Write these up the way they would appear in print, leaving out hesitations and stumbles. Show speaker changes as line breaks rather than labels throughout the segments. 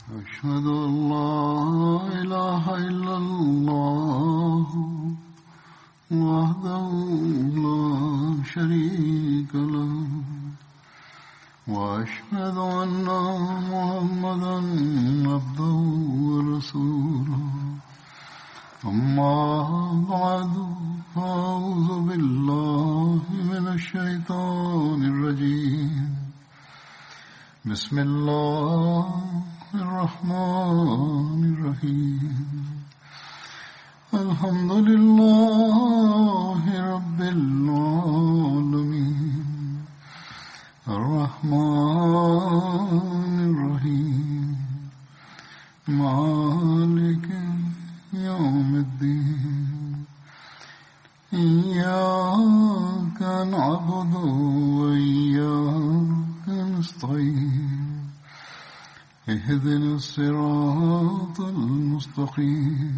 أشهد أن لا إله إلا الله وحده لا شريك له وأشهد أن محمدا عبده ورسوله أما بعد فأعوذ بالله من الشيطان الرجيم بسم الله الرحمن الرحيم الحمد لله رب العالمين الرحمن الرحيم مالك يوم الدين إياك نعبد وإياك نستعين اهدنا الصراط المستقيم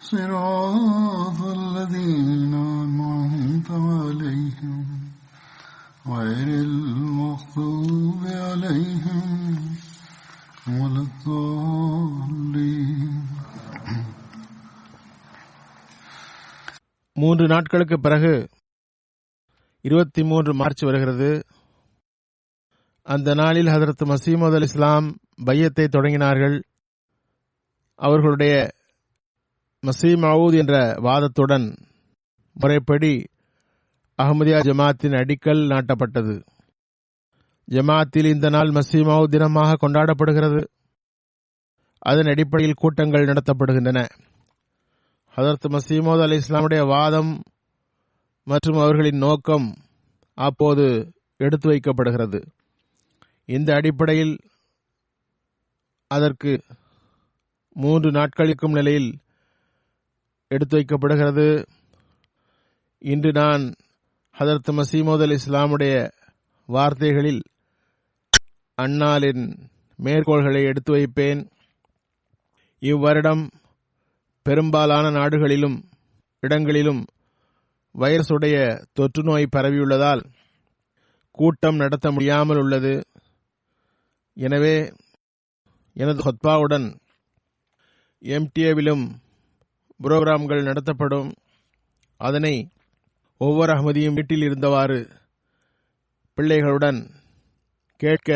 صراط الذين أنعمت عليهم غير المغضوب عليهم ولا الضالين.
3 நாட்களுக்கு பிறகு 23 மார்ச் வருகிறது. அந்த நாளில் ஹதரத் மஸீஹ் மவ்ஊத் அலைஹிஸ்ஸலாம் பையத்தை தொடங்கினார்கள். அவர்களுடைய மஸீஹ் மவ்ஊத் என்ற வாதத்துடன் முறைப்படி அஹ்மதியா ஜமாத்தின் அடிக்கல் நாட்டப்பட்டது. ஜமாத்தில் இந்த நாள் மஸீஹ் மவ்ஊத் தினமாக கொண்டாடப்படுகிறது. அதன் அடிப்படையில் கூட்டங்கள் நடத்தப்படுகின்றன. ஹதரத் மஸீஹ் மவ்ஊத் அலைஹிஸ்ஸலாமுடைய வாதம் மற்றும் அவர்களின் நோக்கம் அப்போது எடுத்து வைக்கப்படுகிறது. இந்த அடிப்படையில் அதற்கு 3 நாட்களுக்கும் நிலையில் எடுத்து வைக்கப்படுகிறது. இன்று நான் ஹதரத் மஸீஹ் மவ்ஊத் அலைஹிஸ்ஸலாமுடைய வார்த்தைகளில் அந்நாளின் மேற்கோள்களை எடுத்து வைப்பேன். இவ்வருடம் பெரும்பாலான நாடுகளிலும் இடங்களிலும் வைரசுடைய தொற்று நோய் பரவியுள்ளதால் கூட்டம் நடத்த முடியாமல் உள்ளது. எனவே எனது ஹுத்பாவுடன் MTA-விலும் புரோகிராம்கள் நடத்தப்படும். அதனை ஒவ்வொரு அஹ்மதியும் வீட்டில் இருந்தவாறு பிள்ளைகளுடன் கேட்க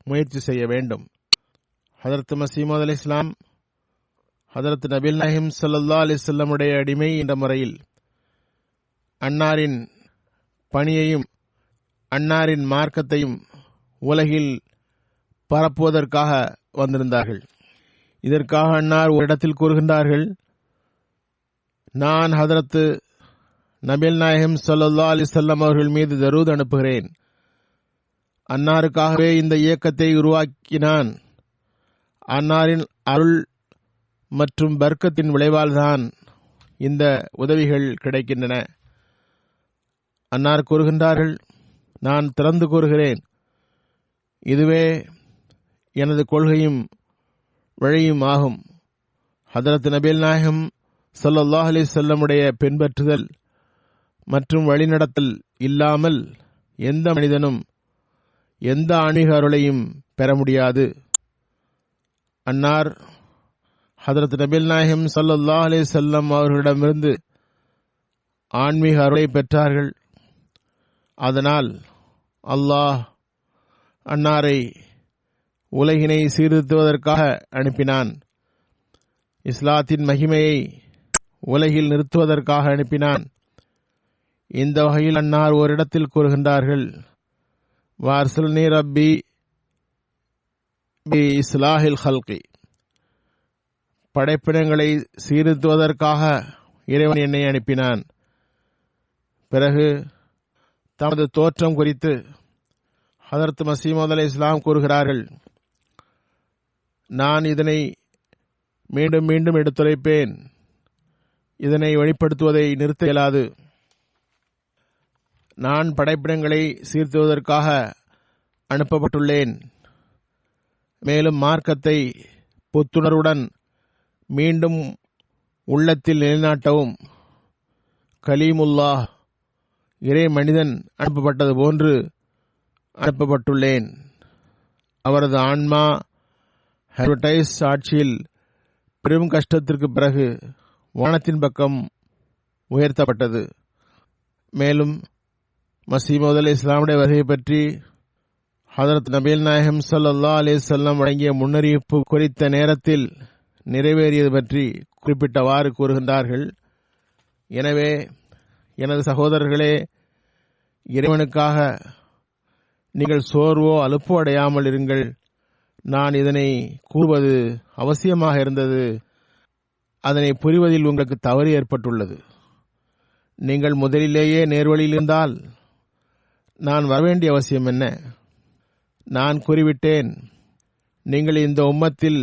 முயற்சி செய்ய வேண்டும். ஹதரத் மஸீஹ் மவ்ஊத் அலைஹிஸ்ஸலாம் ஹதரத் நபிகள் நாயகம் ஸல்லல்லாஹு அலைஹி வஸல்லம் உடைய அடிமை என்ற முறையில் அன்னாரின் பணியையும் அன்னாரின் மார்க்கத்தையும் உலகில் பரப்புவதற்காக வந்திருந்தார்கள். இதற்காக அன்னார் ஒரு இடத்தில் கூறுகின்றார்கள், நான் ஹதரத் நபிகள் நாயகம் ஸல்லல்லாஹு அலைஹி வஸல்லம் அவர்கள் மீது தரூத் அனுப்புகிறேன். அன்னாருக்காகவே இந்த இயக்கத்தை உருவாக்கினான். அன்னாரின் அருள் மற்றும் பர்க்கத்தின் விளைவால்தான் இந்த உதவிகள் கிடைக்கின்றன. அன்னார் கூறுகின்றார்கள், நான் திறந்து கூறுகிறேன், இதுவே எனது கொள்கையும் வழியும் ஆகும். ஹதரத் நபிகள் நாயகம் ஸல்லல்லாஹு அலைஹி வஸல்லம் உடைய பின்பற்றுதல் மற்றும் வழிநடத்தல் இல்லாமல் எந்த மனிதனும் எந்த ஆன்மீக அருளையும் பெற முடியாது. அன்னார் ஹதரத் நபிகள் நாயகம் ஸல்லல்லாஹு அலைஹி வஸல்லம் அவர்களிடமிருந்து ஆன்மீக அருளை பெற்றார்கள். அதனால் அல்லாஹ் அன்னாரை உலகினை சீர்திருத்துவதற்காக அனுப்பினான். இஸ்லாத்தின் மகிமையை உலகில் நிறுத்துவதற்காக அனுப்பினான். இந்த வகையில் அன்னார் ஓரிடத்தில் கூறுகின்றார்கள், வார்சல்னி ரப்பி பி இஸ்லாஹில் ஹல்கி, படைப்பினங்களை சீர்திருத்துவதற்காக இறைவன் என்னை அனுப்பினான். பிறகு தமது தோற்றம் குறித்து ஹதரத் மஸீஹ் மவ்ஊத் அலைஹிஸ்ஸலாம் கூறுகிறார்கள், நான் இதனை மீண்டும் மீண்டும் எடுத்துரைப்பேன். இதனை வெளிப்படுத்துவதை நிறுத்த இயலாது. நான் படைப்பிடங்களை சீர்த்துவதற்காக அனுப்பப்பட்டுள்ளேன். மேலும் மார்க்கத்தை புத்துணர்வுடன் மீண்டும் உள்ளத்தில் நிலைநாட்டவும் கலீமுல்லாஹ் இறை மனிதன் அனுப்பப்பட்டது போன்று அனுப்பப்பட்டுள்ளேன். அவரது ஆன்மா ஹெரோடைஸ் ஆட்சியில் பெரும் கஷ்டத்திற்கு பிறகு வானத்தின் பக்கம் உயர்த்தப்பட்டது. மேலும் மஸீஹ் மவ்ஊத் அலைஹிஸ்ஸலாமுடைய வருகை பற்றி ஹதரத் நபிகள் நாயகம் ஸல்லல்லாஹு அலைஹி வஸல்லம் வழங்கிய முன்னறிவிப்பு குறித்த நேரத்தில் நிறைவேறியது பற்றி குறிப்பிட்டவாறு கூறுகின்றார்கள். எனவே எனது சகோதரர்களே, இறைவனுக்காக நீங்கள் சோர்வோ அலுப்போ அடையாமல் இருங்கள். நான் இதனை கூறுவது அவசியமாக இருந்தது. அதனை புரிவதில் உங்களுக்கு தவறு ஏற்பட்டுள்ளது. நீங்கள் முதலிலேயே நேர்வழியில் இருந்தால் நான் வரவேண்டிய அவசியம் என்ன? நான் கூறிவிட்டேன், நீங்கள் இந்த உம்மத்தில்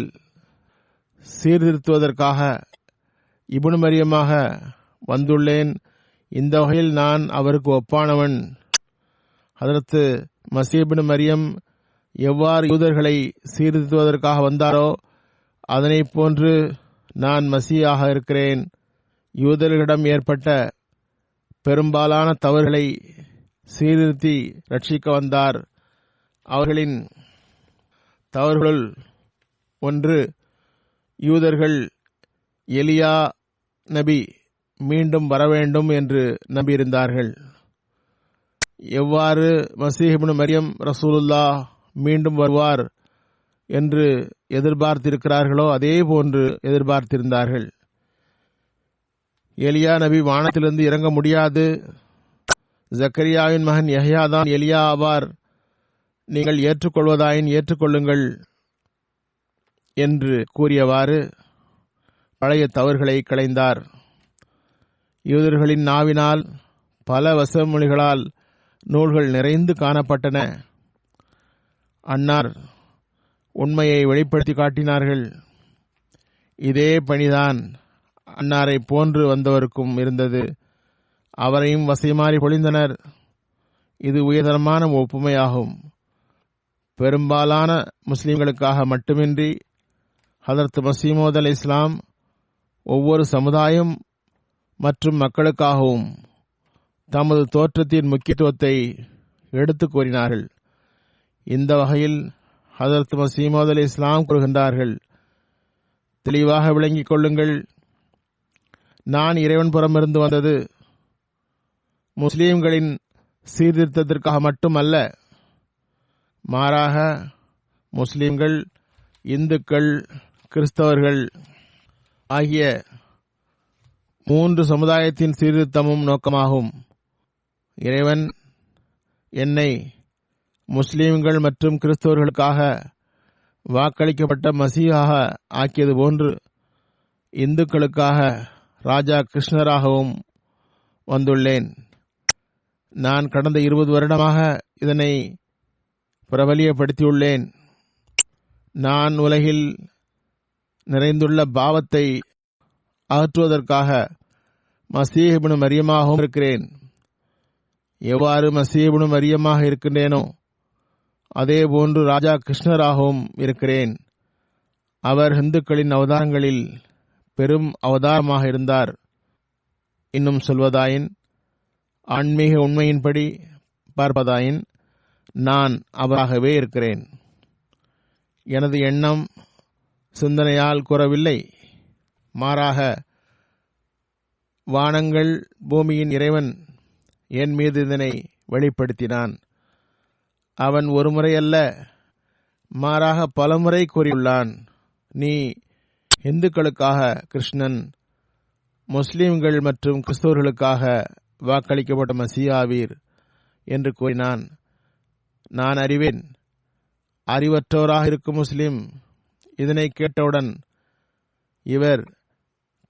சீர்திருத்துவதற்காக இப்னு மரியமாக வந்துள்ளேன். இந்த வகையில் நான் அவருக்கு ஒப்பானவன். ஹதரத் மஸீஹ் இப்னு மரியம் எவ்வாறு யூதர்களை சீர்திருத்துவதற்காக வந்தாரோ அதனை போன்று நான் மஸீஹாக இருக்கிறேன். யூதர்களிடம் ஏற்பட்ட பெரும்பாலான தவறுகளை சீர்திருத்தி ரட்சிக்க வந்தார். அவர்களின் தவறுகளுள் ஒன்று, யூதர்கள் எலியா நபி மீண்டும் வரவேண்டும் என்று நம்பியிருந்தார்கள். எவ்வாறு மஸீஹ் இப்னு மரியம் ரசூலுல்லாஹ் மீண்டும் வருவார் என்று எதிர்பார்த்திருக்கிறார்களோ அதே போன்று எதிர்பார்த்திருந்தார்கள். எலியா நபி வானத்திலிருந்து இறங்க முடியாது. ஜக்கரியாவின் மகன் யஹ்யா தான் எலியா ஆவார். நீங்கள் ஏற்றுக்கொள்வதாயின் ஏற்றுக்கொள்ளுங்கள் என்று கூறியவாறு பழைய தவறுகளை களைந்தார். யூதர்களின் நாவினால் பல வசமொழிகளால் நூல்கள் நிறைந்து காணப்பட்டன. அன்னார் உண்மையை வெளிப்படுத்தி காட்டினார்கள். இதே பணிதான் அன்னாரை போன்று வந்தவருக்கும் இருந்தது. அவரையும் வசைமாறி பொழிந்தனர். இது உயர்தரமான ஒப்புமையாகும். பெரும்பாலான முஸ்லிம்களுக்காக மட்டுமின்றி ஹதரத் மஸீஹ் மவ்ஊத் அலைஹிஸ்ஸலாம் ஒவ்வொரு சமுதாயம் மற்றும் மக்களுக்காகவும் தமது தோற்றத்தின் முக்கியத்துவத்தை எடுத்துக் கூறினார்கள். இந்த வகையில் ஹதரத் மஸீஹ் மவ்ஊத் அலைஹிஸ்ஸலாம் கூறுகின்றார்கள், தெளிவாக விளங்கிக் கொள்ளுங்கள், நான் இறைவன் புறமிருந்து வந்தது முஸ்லிம்களின் சீர்திருத்தத்திற்காக மட்டுமல்ல, மாறாக முஸ்லிம்கள், இந்துக்கள், கிறிஸ்தவர்கள் ஆகிய 3 சமுதாயத்தின் சீர்திருத்தமும் நோக்கமாகும். இறைவன் என்னை முஸ்லிம்கள் மற்றும் கிறிஸ்தவர்களுக்காக வாக்களிக்கப்பட்ட மசீஹாக ஆக்கியது போன்று இந்துக்களுக்காக ராஜா கிருஷ்ணராகவும் வந்துள்ளேன். நான் கடந்த 20 வருடமாக இதனை பிரபலியப்படுத்தியுள்ளேன். நான் உலகில் நிறைந்துள்ள பாவத்தை அகற்றுவதற்காக மஸீஹ் இப்னு மரியமாகவும் இருக்கிறேன். எவ்வாறு மஸீஹ் இப்னு மரியமாக இருக்கின்றேனோ அதே போன்று ராஜா கிருஷ்ணராகவும் இருக்கிறேன். அவர் இந்துக்களின் அவதாரங்களில் பெரும் அவதாரமாக இருந்தார். இன்னும் சொல்வதாயின், ஆன்மீக உண்மையின்படி பார்ப்பதாயின், நான் அவராகவே இருக்கிறேன். எனது எண்ணம் சிந்தனையால் கூறவில்லை, மாறாக வானங்கள் பூமியின் இறைவன் என் மீது இதனை வெளிப்படுத்தினான். அவன் ஒருமுறை அல்ல, மாறாக பலமுறை கூறியுள்ளான், நீ இந்துக்களுக்காக கிருஷ்ணன், முஸ்லிம்கள் மற்றும் கிறிஸ்தவர்களுக்காக வாக்களிக்கப்பட்ட மசீஹாவீர் என்று கூறினான். நான் அறிவேன், அறிவற்றோராக இருக்கும் முஸ்லிம் இதனை கேட்டவுடன் இவர்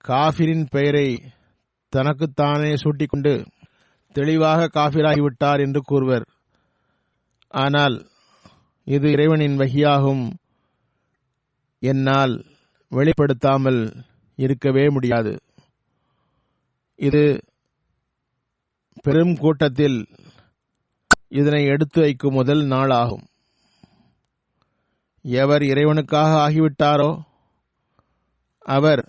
காஃபிரின் பெயரை தனக்குத்தானே சூட்டிக்கொண்டு தெளிவாக காஃபிராகிவிட்டார் என்று கூறுவர். ஆனால் இது இறைவனின் வஹியாகும், என்னால் வெளிப்படுத்தாமல் இருக்கவே முடியாது. இது பெரும் கூட்டத்தில் இதனை எடுத்து வைக்கும் முதல் நாள் ஆகும். எவர் இறைவனுக்காக ஆகிவிட்டாரோ அவர்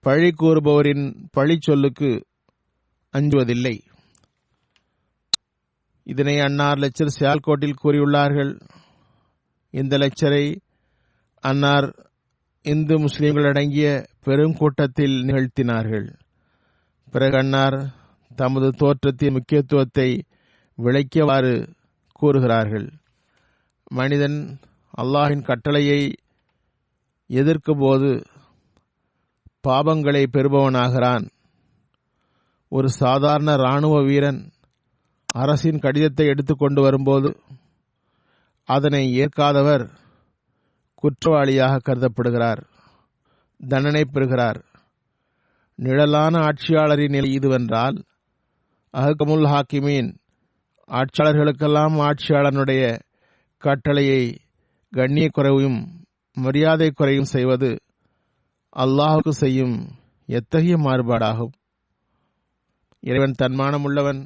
பழி கூறுபவரின் பழி சொல்லுக்கு அஞ்சுவதில்லை. இதனை அன்னார் லெக்சர் சியால்கோட்டில் கூறியுள்ளார்கள். இந்த லெக்சரை அன்னார் இந்து முஸ்லிம்கள் அடங்கிய பெரும் கூட்டத்தில் நிகழ்த்தினார்கள். பிறகு அன்னார் தமது தோற்றத்தின் முக்கியத்துவத்தை விளக்கியவாறு கூறுகிறார்கள். மனிதன் அல்லாஹின் கட்டளையை எதிர்க்கும் போது பாவங்களை பெறுபவனாகிறான். ஒரு சாதாரண இராணுவ வீரன் அரசின் கடிதத்தை எடுத்துக்கொண்டு வரும்போது அதனை ஏற்காதவர் குற்றவாளியாக கருதப்படுகிறார், தண்டனை பெறுகிறார். நிழலான ஆட்சியாளரின் நிலை இதுவென்றால் அஹ்கமுல் ஹாக்கிமீன் ஆட்சியாளர்களுக்கெல்லாம் ஆட்சியாளனுடைய கட்டளையை கண்ணிய குறைவும் மரியாதை குறையும் செய்வது அல்லாஹுக்கு செய்யும் எத்தகைய மாறுபாடாகும். இறைவன் தன்மானமுள்ளவன்.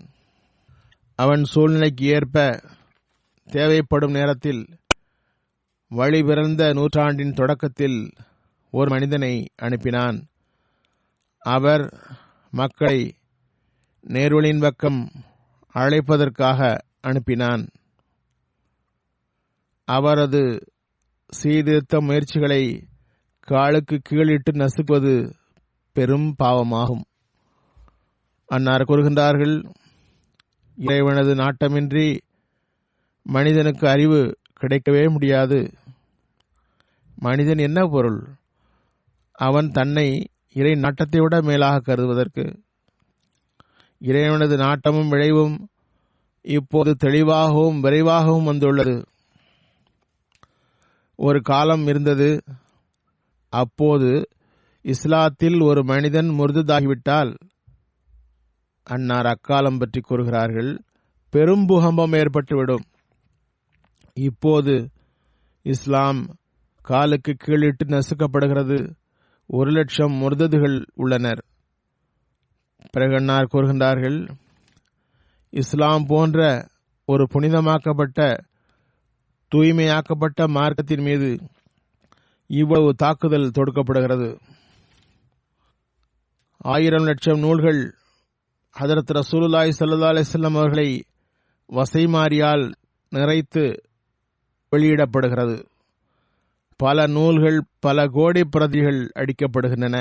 அவன் சூழ்நிலைக்கு ஏற்ப தேவைப்படும் நேரத்தில் வழிபிறந்த நூற்றாண்டின் தொடக்கத்தில் ஒரு மனிதனை அனுப்பினான். அவர் மக்களை நேர்வழியின் பக்கம் அழைப்பதற்காக அனுப்பினான். அவரது சீர்திருத்த முயற்சிகளை காலுக்கு கீழிட்டு நசுக்குவது பெரும் பாவமாகும். அன்னார் கூறுகின்றார்கள், இறைவனது நாட்டமின்றி மனிதனுக்கு அறிவு கிடைக்கவே முடியாது. மனிதன் என்ன பொருள்? அவன் தன்னை இறை நாட்டத்தை விட மேலாக கருதுவதற்கு. இறைவனது நாட்டமும் விளைவும் இப்போது தெளிவாகவும் விரைவாகவும் வந்துள்ளது. ஒரு காலம் இருந்தது, அப்போது இஸ்லாத்தில் ஒரு மனிதன் முர்ததாகிவிட்டால் அன்னார் அக்காலம் பற்றி கூறுகிறார்கள், பெரும் பூகம்பம் ஏற்பட்டுவிடும். இப்போது இஸ்லாம் காலுக்கு கீழிட்டு நசுக்கப்படுகிறது. 1,00,000 முர்ததுகள் உள்ளனர். பிறகு அன்னார் கூறுகின்றார்கள், இஸ்லாம் போன்ற ஒரு புனிதமாக்கப்பட்ட தூய்மையாக்கப்பட்ட மார்க்கத்தின் மீது இவ்வளவு தாக்குதல் தொடுக்கப்படுகிறது. 1000 லட்சம் நூல்கள் ஹதரத் ரசூலுல்லாஹி ஸல்லல்லாஹு அலைஹி வஸல்லம் அவர்களை வசைமாரியால் நிறைத்து வெளியிடப்படுகிறது. பல நூல்கள், பல கோடி பிரதிகள் அடிக்கப்படுகின்றன.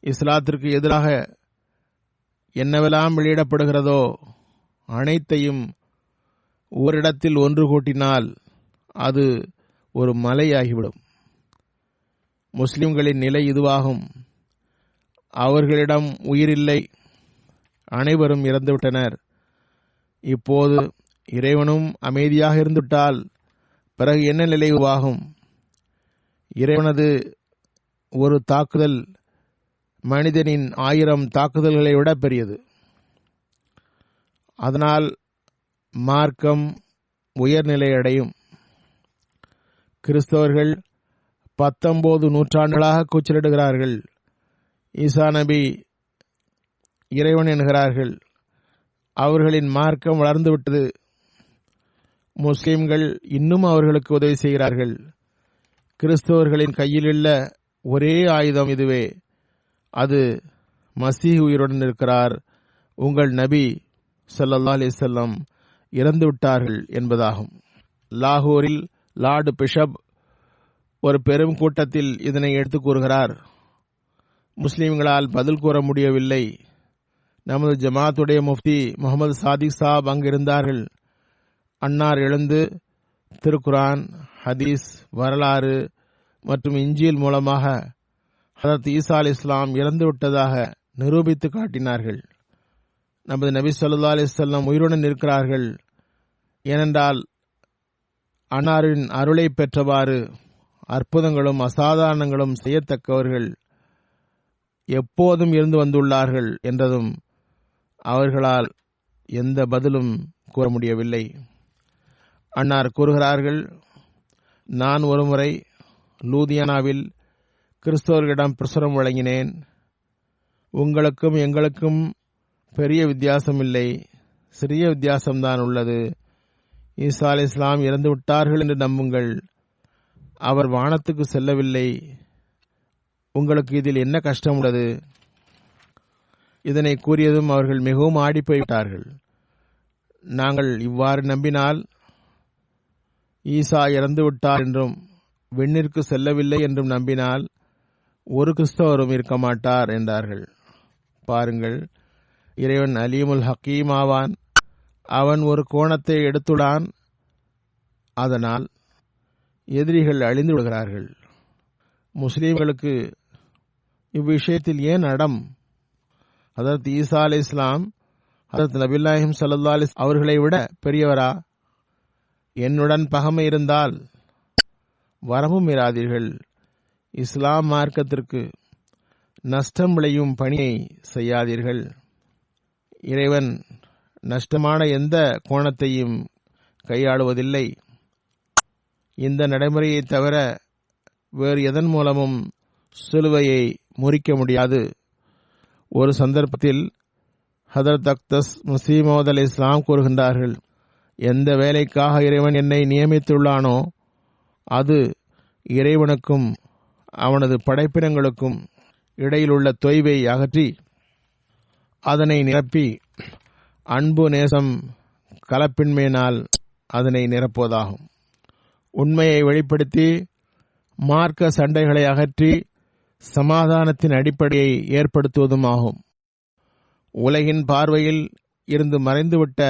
இஸ்லாத்திற்கு எதிராக என்னவெல்லாம் வெளியிடப்படுகிறதோ அனைத்தையும் ஓரிடத்தில் ஒன்று கூட்டினால் அது ஒரு மலையாகிவிடும். முஸ்லிம்களின் நிலை இதுவாகும். அவர்களிடம் உயிரில்லை, அனைவரும் இறந்துவிட்டனர். இப்போது இறைவனும் அமைதியாக இருந்துவிட்டால் பிறகு என்ன நிலை உருவாகும்? இறைவனது ஒரு தாக்குதல் மனிதனின் 1000 தாக்குதல்களை விட பெரியது. அதனால் மார்க்கம் உயர்நிலை அடையும். கிறிஸ்தவர்கள் 19 நூற்றாண்டுகளாக கூச்சலிடுகிறார்கள். ஈசா நபி இறைவன் என்கிறார்கள். அவர்களின் மார்க்கம் வளர்ந்துவிட்டது. முஸ்லிம்கள் இன்னும் அவர்களுக்கு உதவி செய்கிறார்கள். கிறிஸ்தவர்களின் கையிலுள்ள ஒரே ஆயுதம் இதுவே. அது மசீஹ் உயிருடன் இருக்கிறார், உங்கள் நபி ஸல்லல்லாஹு அலைஹி வஸல்லம் இறந்து விட்டார்கள் என்பதாகும். லாகூரில் லார்டு பிஷப் ஒரு பெரும் கூட்டத்தில் இதனை எடுத்துக் கூறுகிறார். முஸ்லிம்களால் பதில் கூற முடியவில்லை. நமது ஜமாத்துடைய முஃப்தி முகமது சாதிக் சாப் அங்கிருந்தார்கள். அன்னார் எழுந்து திருக்குரான், ஹதீஸ், வரலாறு மற்றும் இஞ்சில் மூலமாக ஹதரத் ஈசா அலைஹிஸ்ஸலாம் இறந்துவிட்டதாக நிரூபித்து காட்டினார்கள். நமது நபி ஸல்லல்லாஹு அலைஹி வஸல்லம் உயிருடன் இருக்கிறார்கள். ஏனென்றால் அன்னாரின் அருளை பெற்றவாறு அற்புதங்களும் அசாதாரணங்களும் செய்யத்தக்கவர்கள் எப்போதும் இருந்து வந்துள்ளார்கள் என்றதும் அவர்களால் எந்த பதிலும் கூற முடியவில்லை. அன்னார் கூறுகிறார்கள், நான் ஒருமுறை லூதியானாவில் கிறிஸ்தவர்களிடம் பிரசுரம் வழங்கினேன். உங்களுக்கும் எங்களுக்கும் பெரிய வித்தியாசம் இல்லை, சிறிய வித்தியாசம்தான் உள்ளது. ஈசா அலைஹிஸ்ஸலாம் இறந்து விட்டார்கள் என்று நம்புங்கள். அவர் வானத்துக்கு செல்லவில்லை. உங்களுக்கு இதில் என்ன கஷ்டம் உள்ளது? இதனை கூறியதும் அவர்கள் மிகவும் ஆடிப்போய்விட்டார்கள். நாங்கள் இவ்வாறு நம்பினால் ஈசா இறந்து விட்டார் என்றும் விண்ணிற்கு செல்லவில்லை என்றும் நம்பினால் ஒரு கிறிஸ்தவரும் இருக்க மாட்டார் என்றார்கள். பாருங்கள், இறைவன் அலீமுல் ஹக்கீம் ஆவான். அவன் ஒரு கோணத்தை எடுத்துடான். அதனால் எதிரிகள் அழிந்து விடுகிறார்கள். முஸ்லீம்களுக்கு இவ்விஷயத்தில் ஏன் அடம்? ஹதரத் ஈசா அலை இஸ்லாம் ஹதரத் நபில்லாஹிம் ஸல்லல்லாஹு அலைஹி அவர்களை விட பெரியவரா? என்னுடன் பகமை இருந்தால் வரவும் இராதீர்கள். இஸ்லாம் மார்க்கத்திற்கு நஷ்டம் விளையும் பணியை செய்யாதீர்கள். இறைவன் நஷ்டமான எந்த கோணத்தையும் கையாளுவதில்லை. இந்த நடைமுறையை தவிர வேறு எதன் மூலமும் சிலுவையை முறிக்க முடியாது. ஒரு சந்தர்ப்பத்தில் ஹதரத் அக்தஸ் மஸீஹ் மவ்ஊத் அலைஹிஸ்ஸலாம் கூறுகின்றார்கள், எந்த வேலைக்காக இறைவன் என்னை நியமித்துள்ளானோ அது இறைவனுக்கும் அவனது படைப்பினங்களுக்கும் இடையிலுள்ள தொய்வை அகற்றி அதனை நிரப்பி அன்பு நேசம் கலப்பின்மையினால் அதனை நிரப்புவதாகும். உண்மையை வெளிப்படுத்தி மார்க்க சண்டைகளை அகற்றி சமாதானத்தின் அடிப்படையை ஏற்படுத்துவதும் ஆகும். உலகின் பார்வையில் இருந்து மறைந்துவிட்ட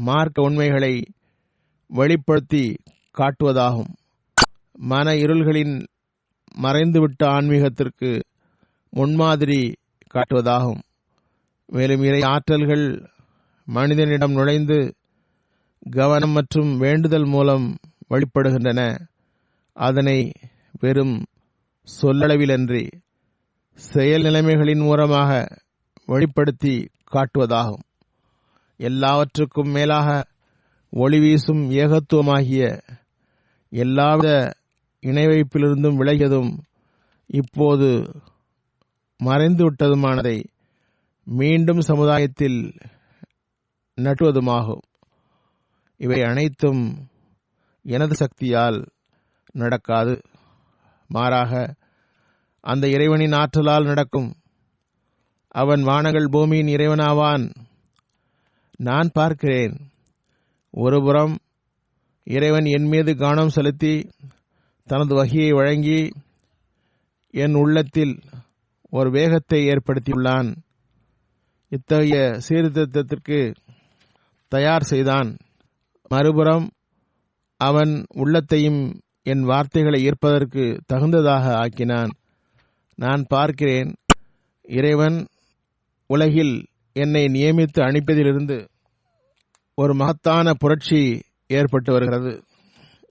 மார்க்க உண்மைகளை வெளிப்படுத்தி காட்டுவதாகும். மன இருள்களின் மறைந்துவிட்ட ஆன்மீகத்திற்கு முன்மாதிரி காட்டுவதாகும். மேலும் இறை ஆற்றல்கள் மனிதனிடம் நுழைந்து கவனம் மற்றும் வேண்டுதல் மூலம் வெளிப்படுகின்றன. அதனை வெறும் சொல்லளவிலன்றி செயல் நிலைமைகளின் மூலமாக வெளிப்படுத்தி காட்டுவதாகும். எல்லாவற்றுக்கும் மேலாக ஒளி வீசும் ஏகத்துவமாகிய எல்லாவித இணைவைப்பிலிருந்தும் விலகியதும் இப்போது மறைந்துவிட்டதுமானதை மீண்டும் சமுதாயத்தில் நட்டுவதுமாகும். இவை அனைத்தும் எனது சக்தியால் நடக்காது. மாறாக அந்த இறைவனின் ஆற்றலால் நடக்கும். அவன் வானங்கள் பூமியின் இறைவனாவான். நான் பார்க்கிறேன், ஒருபுறம் இறைவன் என் மீது கவனம் செலுத்தி தனது வஹியை வழங்கி என் உள்ளத்தில் ஒரு வேகத்தை ஏற்படுத்தியுள்ளான். இத்தகைய சீர்திருத்தத்திற்கு தயார் செய்தான். மறுபுறம் அவன் உள்ளத்தையும் என் வார்த்தைகளை ஈர்ப்பதற்கு தகுந்ததாக ஆக்கினான். நான் பார்க்கிறேன், இறைவன் உலகில் என்னை நியமித்து அனுப்பியதிலிருந்து ஒரு மகத்தான புரட்சி ஏற்பட்டு வருகிறது.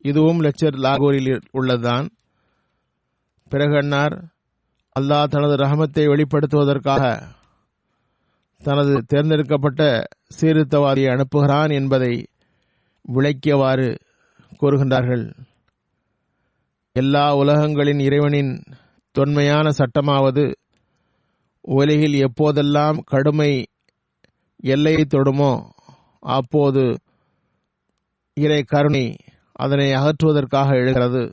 இதுவும் லெக்சர் லாகூரில் உள்ளதுதான். பிறகு அன்னார் அல்லாஹ் தனது ரஹமத்தை வெளிப்படுத்துவதற்காக தனது தேர்ந்தெடுக்கப்பட்ட சீர்திருத்தவாதியை அனுப்புகிறான் என்பதை விளக்கியவாறு கூறுகின்றார்கள். எல்லா உலகங்களின் இறைவனின் தொன்மையான சட்டமாவது உலகில் எப்போதெல்லாம் கடுமை எல்லையை தொடுமோ அப்போது இறை கருணை அதனை அகற்றுவதற்காக எழுகிறது.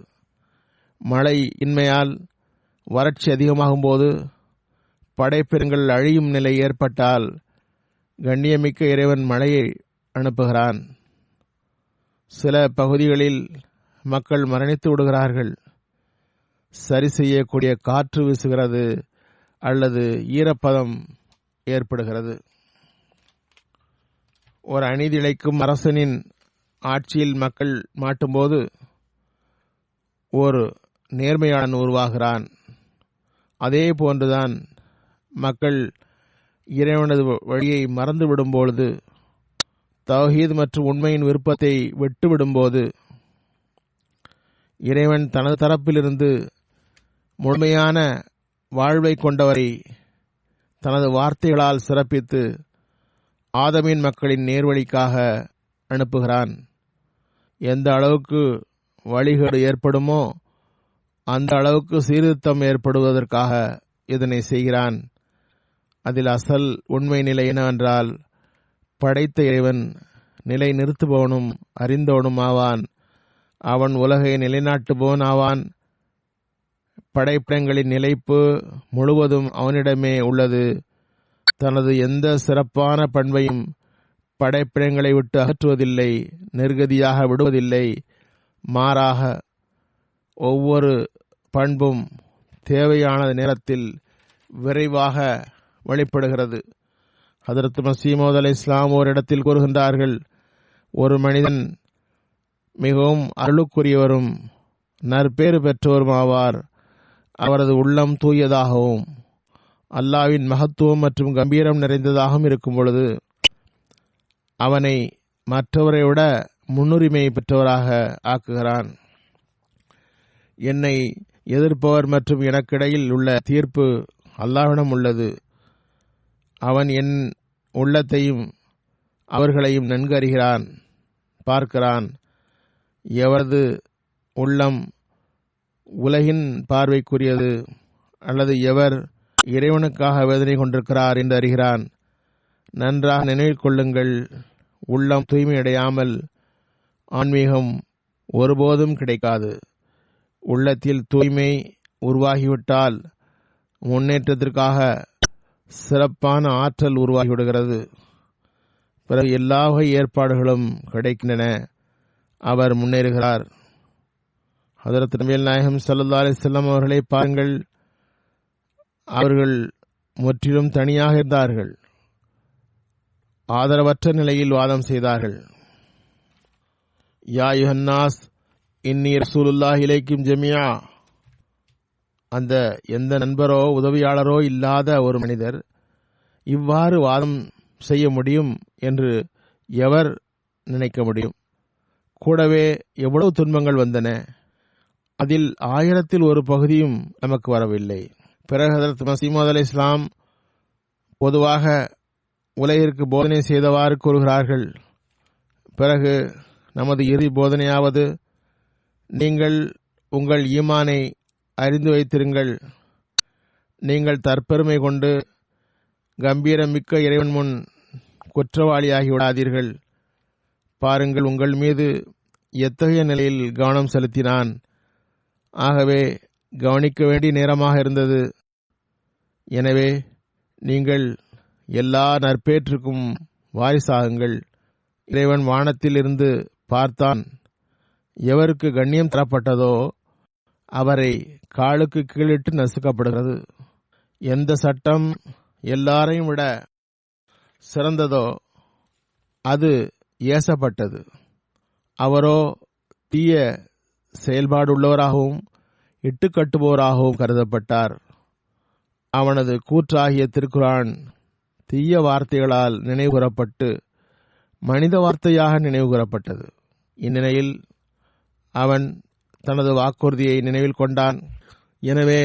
மழை இன்மையால் வறட்சி அதிகமாகும் போது படைப்பினங்கள் அழியும் நிலை ஏற்பட்டால் கண்ணியமிக்க இறைவன் மழையை அனுப்புகிறான். சில பகுதிகளில் மக்கள் மரணித்து விடுகிறார்கள். சரி செய்யக்கூடிய காற்று வீசுகிறது அல்லது ஈரப்பதம் ஏற்படுகிறது. ஒரு அநீதி இழைக்கும் அரசனின் ஆட்சியில் மக்கள் மாட்டும்போது ஒரு நேர்மையாளன் உருவாகிறான். அதே போன்றுதான் மக்கள் இறைவனது வழியை மறந்துவிடும்பொழுது, தௌஹீத் மற்றும் உண்மையின் விருப்பத்தை விட்டுவிடும்போது இறைவன் தனது தரப்பிலிருந்து முழுமையான வாழ்வை கொண்டவரை தனது வார்த்தைகளால் சிறப்பித்து ஆதமின் மக்களின் நேர்வழிக்காக அனுப்புகிறான். எந்த அளவுக்கு வழிகேடு ஏற்படுமோ அந்த அளவுக்கு சீர்திருத்தம் ஏற்படுவதற்காக இதனை செய்கிறான். அதில் அசல் உண்மை நிலை என்னவென்றால், படைத்த இறைவன் நிலை நிறுத்துபவனும் அறிந்தவனும் ஆவான். அவன் உலகை நிலைநாட்டுபவன் ஆவான். படைப்பினங்களின் நிலைப்பு முழுவதும் அவனிடமே உள்ளது. தனது எந்த சிறப்பான பண்பையும் படைப்பினங்களை விட்டு அகற்றுவதில்லை, நிர்கதியாக விடுவதில்லை. மாறாக ஒவ்வொரு பண்பும் தேவையான நேரத்தில் விரைவாக வெளிப்படுகிறது. ஹதரத் மஸீமூத் அலைஹிஸ்ஸலாம் ஓரிடத்தில் கூறுகின்றார்கள், ஒரு மனிதன் மிகவும் அருளுக்குரியவரும் நற்பேறு பெற்றோரும் ஆவார். அவரது உள்ளம் தூயதாகவும் அல்லாஹ்வின் மகத்துவம் மற்றும் கம்பீரம் நிறைந்ததாகவும் இருக்கும் பொழுது அவனை மற்றவரை விட முன்னுரிமை பெற்றவராக ஆக்குகிறான். என்னை எதிர்ப்பவர் மற்றும் எனக்கிடையில் உள்ள தீர்ப்பு அல்லாஹ்விடம் உள்ளது. அவன் என் உள்ளத்தையும் அவர்களையும் நன்கு அறிகிறான், பார்க்கிறான். எவரது உள்ளம் உலகின் பார்வைக்குரியது அல்லது எவர் இறைவனுக்காக வேதனை கொண்டிருக்கிறார் என்று அறிகிறான். நன்றாக நினைவில் கொள்ளுங்கள், உள்ளம் தூய்மையடையாமல் ஆன்மீகம் ஒருபோதும் கிடைக்காது. உள்ளத்தில் தூய்மை உருவாகிவிட்டால் முன்னேற்றத்திற்காக சிறப்பான ஆற்றல் உருவாகிவிடுகிறது. பிறகு எல்லா வகை ஏற்பாடுகளும் கிடைக்கின்றன. அவர் முன்னேறுகிறார். ஹதரத் நபிகள் நாயகம் ஸல்லல்லாஹு அலைஹி வஸல்லம் அவர்களை பாருங்கள். அவர்கள் முற்றிலும் தனியாக இருந்தார்கள். ஆதரவற்ற நிலையில் வாதம் செய்தார்கள். யா யுஹன்னாஸ் இன்னி ரசூலுல்லாஹி இலைக்கும் ஜமியா. அந்த எந்த நண்பரோ உதவியாளரோ இல்லாத ஒரு மனிதர் இவ்வாறு வாதம் செய்ய முடியும் என்று எவர் நினைக்க முடியும்? கூடவே எவ்வளவு துன்பங்கள் வந்தன, அதில் 1000ல் ஒரு பகுதியும் நமக்கு வரவில்லை. பிறகு ஹதரத் மஸீமூத் அலைஹிஸ்ஸலாம் பொதுவாக உலகிற்கு போதனை செய்தவாறு கூறுகிறார்கள். பிறகு நமது இறுதி போதனையாவது, நீங்கள் உங்கள் ஈமானை அறிந்து வைத்திருங்கள். நீங்கள் தற்பெருமை கொண்டு கம்பீரமிக்க இறைவன் முன் குற்றவாளியாகிவிடாதீர்கள். பாருங்கள், உங்கள் மீது எத்தகைய நிலையில் கவனம் செலுத்தினான். ஆகவே கவனிக்க வேண்டிய நேரமாக இருந்தது. எனவே நீங்கள் எல்லா நற்பேற்றுக்கும் வாரிசாகுங்கள். இறைவன் வானத்தில் இருந்து பார்த்தான். எவருக்கு கண்ணியம் தரப்பட்டதோ அவரை காலுக்கு கீழிட்டு நசுக்கப்படுகிறது. எந்த சட்டம் எல்லாரையும் விட சிறந்ததோ அது ஏசப்பட்டது. அவரோ தீய செயல்பாடுள்ளவராகவும் இட்டுக்கட்டுபவராகவும் கருதப்பட்டார். அவனது கூற்றாகிய திருக்குரான் தீய வார்த்தைகளால் நினைவுகூரப்பட்டு மனித வார்த்தையாக நினைவுகூரப்பட்டது. இந்நிலையில் அவன் தனது வாக்குறுதியை நினைவில் கொண்டான். எனவே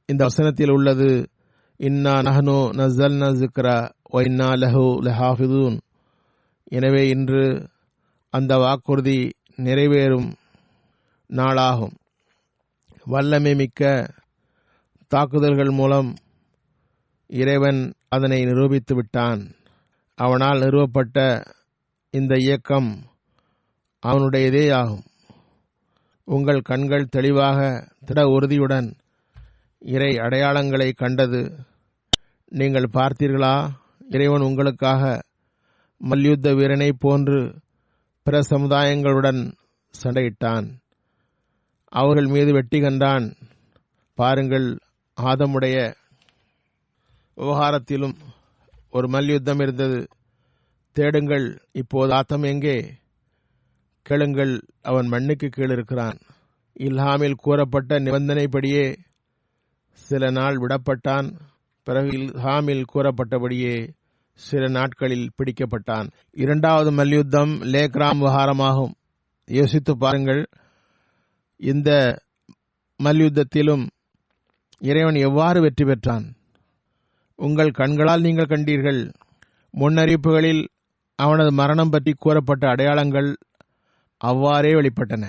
இந்த வசனத்தில் உள்ளது, இன்னா நஹ்னு நஸல்னா ஸிக்ர வ இன்னா லஹு லஹாஃபிதூன். எனவே இன்று அந்த வாக்குறுதி நிறைவேறும் நாளாகும். வல்லமை மிக்க தாக்குதல்கள் மூலம் இறைவன் அதனை நிரூபித்து விட்டான். அவனால் நிறுவப்பட்ட இந்த இயக்கம் அவனுடையதே ஆகும். உங்கள் கண்கள் தெளிவாக திட உறுதியுடன் இறை அடையாளங்களை கண்டது. நீங்கள் பார்த்தீர்களா? இறைவன் உங்களுக்காக மல்யுத்த வீரனை போன்று பிற சமுதாயங்களுடன் சண்டையிட்டான். அவர்கள் மீது வெற்றி கண்டான். பாருங்கள், ஆதமுடைய விவகாரத்திலும் ஒரு மல்யுத்தம் இருந்தது. தேடுங்கள், இப்போது ஆதம் எங்கே? கேளுங்கள், அவன் மண்ணுக்கு கீழ் இருக்கிறான். இல்ஹாமில் கூறப்பட்ட நிபந்தனைப்படியே சில நாள் விடப்பட்டான். பிறகு இல்ஹாமில் கூறப்பட்டபடியே சில நாட்களில் பிடிக்கப்பட்டான். 2வது மல்யுத்தம் லேக்ராம் விவகாரமாகும். யோசித்து பாருங்கள், இந்த மல்யுத்தத்திலும் இறைவன் எவ்வாறு வெற்றி பெற்றான்? உங்கள் கண்களால் நீங்கள் கண்டீர்கள். முன்னறிவிப்புகளில் அவனது மரணம் பற்றி கூறப்பட்ட அடையாளங்கள் அவ்வாறே வெளிப்பட்டன.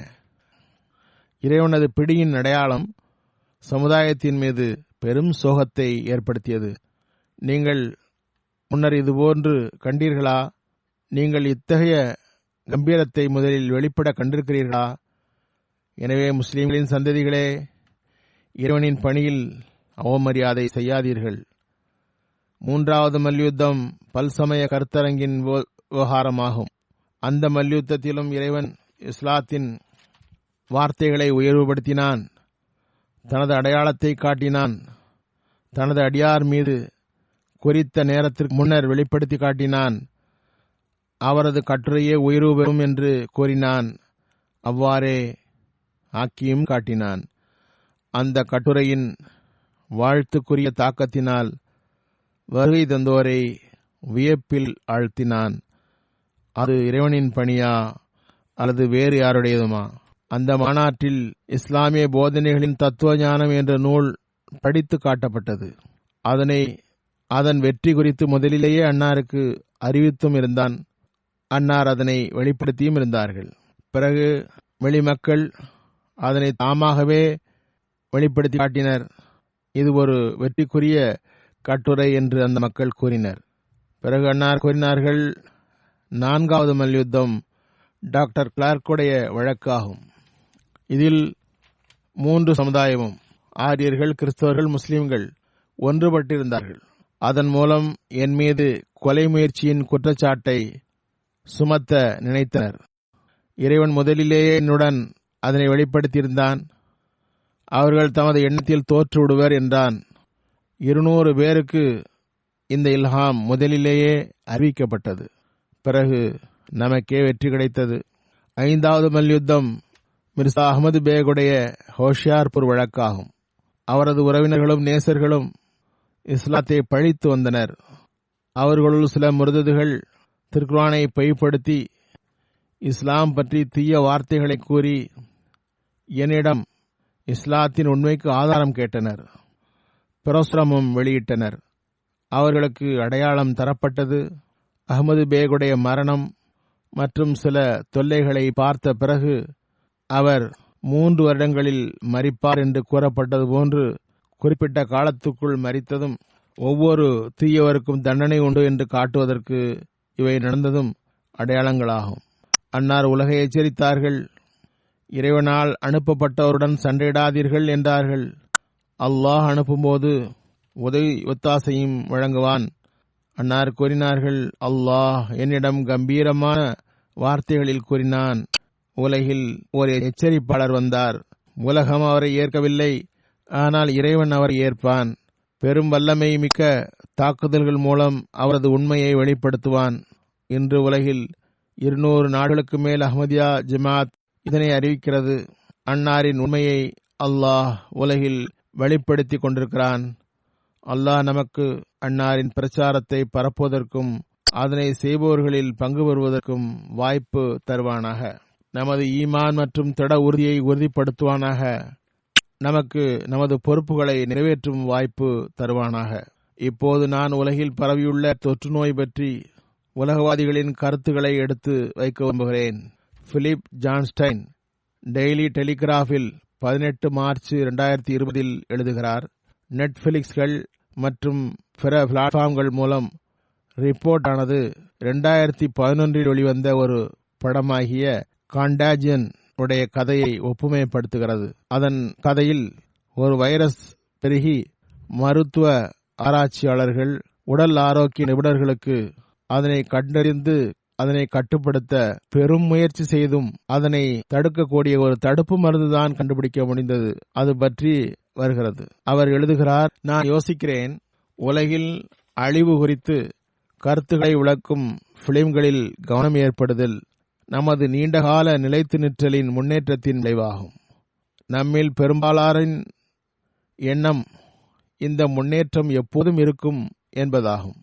இறைவனது பிடியின் அடையாளம் சமுதாயத்தின் மீது பெரும் சோகத்தை ஏற்படுத்தியது. நீங்கள் முன்னர் இதுபோன்று கண்டீர்களா? நீங்கள் இத்தகைய கம்பீரத்தை முதலில் வெளிப்பட கண்டிருக்கிறீர்களா? எனவே முஸ்லிம்களின் சந்ததிகளே, இறைவனின் பணியில் அவமரியாதை செய்யாதீர்கள். 3வது மல்யுத்தம் பல்சமய கருத்தரங்கின் விவகாரமாகும். அந்த மல்யுத்தத்திலும் இறைவன் இஸ்லாத்தின் வார்த்தைகளை உயர்வுபடுத்தினான், தனது அடையாளத்தை காட்டினான், தனது அடியார் மீது குறித்த நேரத்திற்கு முன்னர் வெளிப்படுத்தி காட்டினான். அவரது கட்டுரையே உயர்வு பெறும் என்று கூறினான். அவ்வாறே ஆக்கியும் காட்டினான். அந்த கட்டுரையின் வாழ்த்துக்குரிய தாக்கத்தினால் வருகை தந்தோரை வியப்பில் ஆழ்த்தினான். அது இறைவனின் பணியா அல்லது வேறு யாருடையதுமா? அந்த மாநாட்டில் இஸ்லாமிய போதனைகளின் தத்துவ ஞானம் என்ற நூல் படித்து காட்டப்பட்டது. அதன் வெற்றி குறித்து முதலிலேயே அன்னாருக்கு அறிவித்தும் இருந்தான். அன்னார் அதனை வெளிப்படுத்தியும் இருந்தார்கள். பிறகு வெளிமக்கள் அதனை தாமாகவே வெளிப்படுத்தி காட்டினர். இது ஒரு வெற்றிக்குரிய கட்டுரை என்று அந்த மக்கள் கூறினர். பிறகு அன்னார் கூறினார்கள், 4வது மல்யுத்தம் டாக்டர் கிளார்க்குடைய வழக்கு ஆகும். இதில் 3 சமுதாயமும் ஆரியர்கள், கிறிஸ்தவர்கள், முஸ்லிம்கள் ஒன்றுபட்டிருந்தார்கள். அதன் மூலம் என் மீது கொலை முயற்சியின் குற்றச்சாட்டை சுமத்த நினைத்தனர். இறைவன் முதலிலேயே என்னுடன் அதனை வெளிப்படுத்தியிருந்தான். அவர்கள் தமது எண்ணத்தில் தோற்று விடுவர் என்றான். 200 பேருக்கு இந்த இல்ஹாம் முதலிலேயே அறிவிக்கப்பட்டது. பிறகு நமக்கே வெற்றி கிடைத்தது. 5வது மல்யுத்தம் மிர்சா அகமது பேகுடைய ஹோஷியார்பூர் வழக்காகும். அவரது உறவினர்களும் நேசர்களும் இஸ்லாத்தை பழித்து வந்தனர். அவர்களுள் சில முர்ததுகள் திருக்குர்ஆனை பொய்ப்படுத்தி இஸ்லாம் பற்றி தீய வார்த்தைகளை கூறி என்னிடம் இஸ்லாத்தின் உண்மைக்கு ஆதாரம் கேட்டனர். பிரசுரமும் வெளியிட்டனர். அவர்களுக்கு அடையாளம் தரப்பட்டது. அகமது பேகுடைய மரணம் மற்றும் சில தொல்லைகளை பார்த்த பிறகு அவர் 3 வருடங்களில் மரிப்பார் என்று கூறப்பட்டது போன்று குறிப்பிட்ட காலத்துக்குள் மரித்ததும் ஒவ்வொரு தீயவருக்கும் தண்டனை உண்டு என்று காட்டுவதற்கு இவை நடந்ததும் அடையாளங்களாகும். அன்னார் உலகை எச்சரித்தார்கள். இறைவனால் அனுப்பப்பட்டவருடன் சண்டையிடாதீர்கள் என்றார்கள். அல்லாஹ் அனுப்பும்போது உதவி ஒத்தாசையும் வழங்குவான். அன்னார் கூறினார்கள், அல்லாஹ் என்னிடம் கம்பீரமான வார்த்தைகளில் கூறினான். உலகில் ஒரு எச்சரிப்பாளர் வந்தார். உலகம் அவரை ஏற்கவில்லை, ஆனால் இறைவன் அவரை ஏற்பான். பெரும் வல்லமை மிக்க தாக்குதல்கள் மூலம் அவரது உண்மையை வெளிப்படுத்துவான். இன்று உலகில் 200 நாடுகளுக்கு மேல் அஹ்மதியா ஜமாத் இதனை அறிவிக்கிறது. அன்னாரின் உண்மையை அல்லாஹ் உலகில் வெளிப்படுத்தி கொண்டிருக்கிறான். அல்லாஹ் நமக்கு அன்னாரின் பிரச்சாரத்தை பரப்புவதற்கும் அதனை செய்பவர்களில் பங்கு பெறுவதற்கும் வாய்ப்பு தருவானாக. நமது ஈமான் மற்றும் திட உறுதியை உறுதிப்படுத்துவானாக. நமக்கு நமது பொறுப்புகளை நிறைவேற்றும் வாய்ப்பு தருவானாக. இப்போது நான் உலகில் பரவியுள்ள தொற்று நோய் பற்றி உலகவாதிகளின் கருத்துக்களை எடுத்து வைக்க விரும்புகிறேன். பிலிப் ஜான்ஸ்டைன் டெய்லி டெலிகிராஃபில் 18 மார்ச் 2020 எழுதுகிறார். நெட்ஃபிளிக்ஸ்கள் மற்றும் பிற பிளாட்ஃபார்ம்கள் மூலம் ரிப்போர்ட் ஆனது 2011 வெளிவந்த ஒரு படமாகிய காண்டாஜியன் உடைய கதையை ஒப்புமைப்படுத்துகிறது. அதன் கதையில் ஒரு வைரஸ் பெருகி மருத்துவ ஆராய்ச்சியாளர்கள், உடல் ஆரோக்கிய நிபுணர்களுக்கு அதனை கண்டறிந்து அதனை கட்டுப்படுத்த பெரும் முயற்சி செய்தும் அதனை தடுக்கக்கூடிய ஒரு தடுப்பு மருந்துதான் கண்டுபிடிக்க முடிந்தது. அது பற்றி வருகிறது. அவர் எழுதுகிறார், நான் யோசிக்கிறேன், உலகில் அழிவு குறித்து கருத்துக்களை விளக்கும் பிலிம்களில் கவனம் ஏற்படுதல் நமது நீண்டகால நிலைத்து நிற்றலின் முன்னேற்றத்தின் விளைவாகும். நம்மில் பெரும்பாலாரின் எண்ணம் இந்த முன்னேற்றம் எப்போதும் இருக்கும் என்பதாகும்.